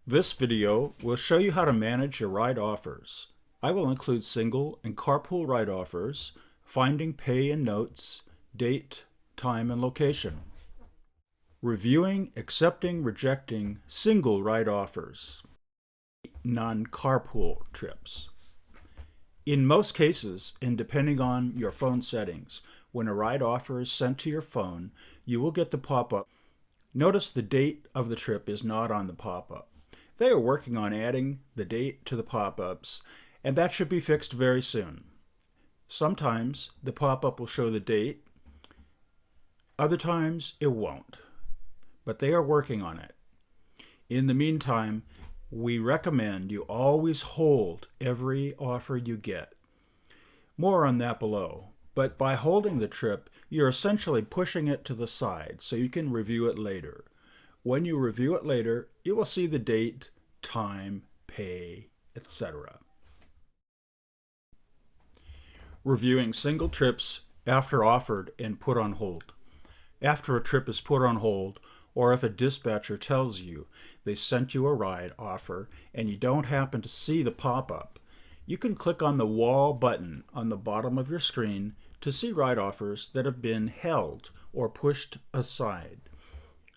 This video will show you how to manage your ride offers. I will include single and carpool ride offers, finding pay and notes, date, time, and location. Reviewing, accepting, rejecting single ride offers, non-carpool trips. In most cases, and depending on your phone settings, when a ride offer is sent to your phone, you will get the pop-up. Notice the date of the trip is not on the pop-up. They are working on adding the date to the pop-ups, and that should be fixed very soon. Sometimes the pop-up will show the date, other times it won't, but they are working on it. In the meantime, we recommend you always hold every offer you get. More on that below, but by holding the trip, you're essentially pushing it to the side so you can review it later. When you review it later, you will see the date, time, pay, etc. Reviewing single trips after offered and put on hold. After a trip is put on hold, or if a dispatcher tells you they sent you a ride offer and you don't happen to see the pop-up, you can click on the wall button on the bottom of your screen to see ride offers that have been held or pushed aside.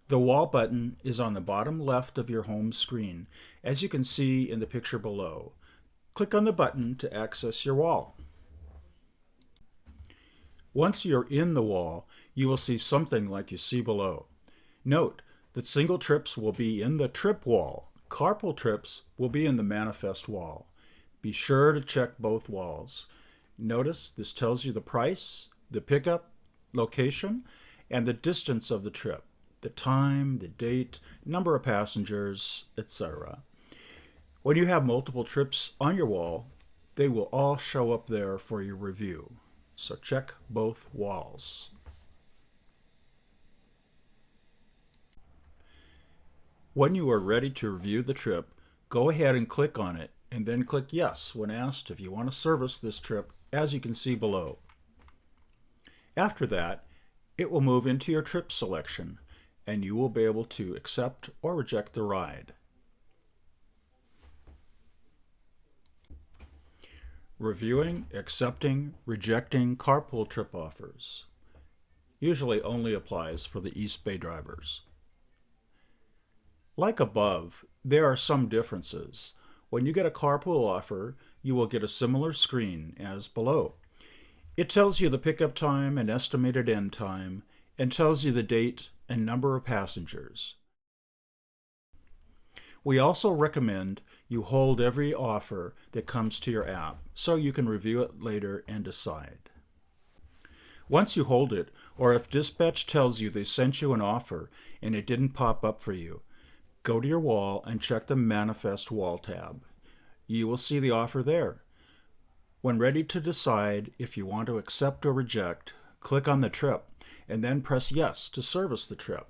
The wall button is on the bottom left of your home screen, as you can see in the picture below. Click on the button to access your wall. Once you're in the wall, you will see something like you see below. Note that single trips will be in the trip wall. Carpool trips will be in the manifest wall. Be sure to check both walls. Notice this tells you the price, the pickup, location, and the distance of the trip, the time, the date, number of passengers, etc. When you have multiple trips on your wall, they will all show up there for your review. So check both walls. When you are ready to review the trip, go ahead and click on it, and then click Yes when asked if you want to service this trip, as you can see below. After that, it will move into your trip selection, and you will be able to accept or reject the ride. Reviewing, accepting, rejecting carpool trip offers usually only applies for the East Bay drivers. Like above, there are some differences. When you get a carpool offer, you will get a similar screen as below. It tells you the pickup time and estimated end time, and tells you the date and number of passengers. We also recommend you hold every offer that comes to your app so you can review it later and decide. Once you hold it, or if dispatch tells you they sent you an offer and it didn't pop up for you, go to your wall and check the Manifest Wall tab. You will see the offer there. When ready to decide if you want to accept or reject, click on the trip and then press Yes to service the trip.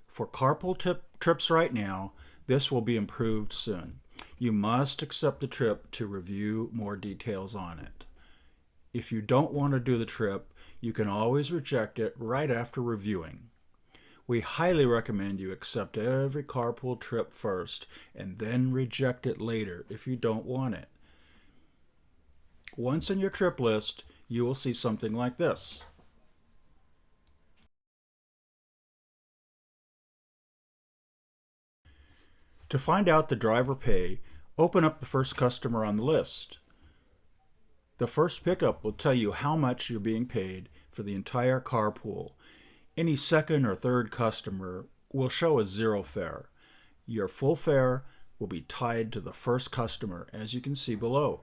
For carpool trips right now, this will be improved soon. You must accept the trip to review more details on it. If you don't want to do the trip, you can always reject it right after reviewing. We highly recommend you accept every carpool trip first and then reject it later if you don't want it. Once in your trip list, you will see something like this. To find out the driver pay, open up the first customer on the list. The first pickup will tell you how much you're being paid for the entire carpool. Any second or third customer will show a zero fare. Your full fare will be tied to the first customer, as you can see below.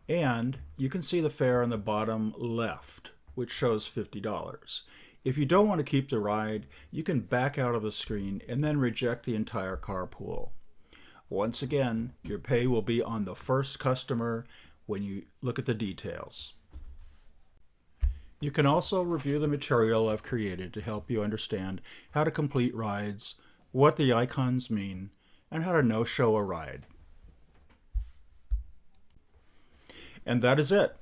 And you can see the fare on the bottom left, which shows $50. If you don't want to keep the ride, you can back out of the screen and then reject the entire carpool. Once again, your pay will be on the first customer when you look at the details. You can also review the material I've created to help you understand how to complete rides, what the icons mean, and how to no-show a ride. And that is it.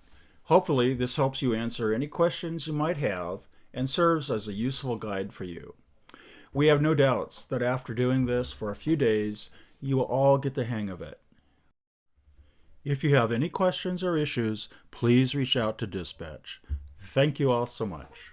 Hopefully this helps you answer any questions you might have and serves as a useful guide for you. We have no doubts that after doing this for a few days, you will all get the hang of it. If you have any questions or issues, please reach out to dispatch. Thank you all so much.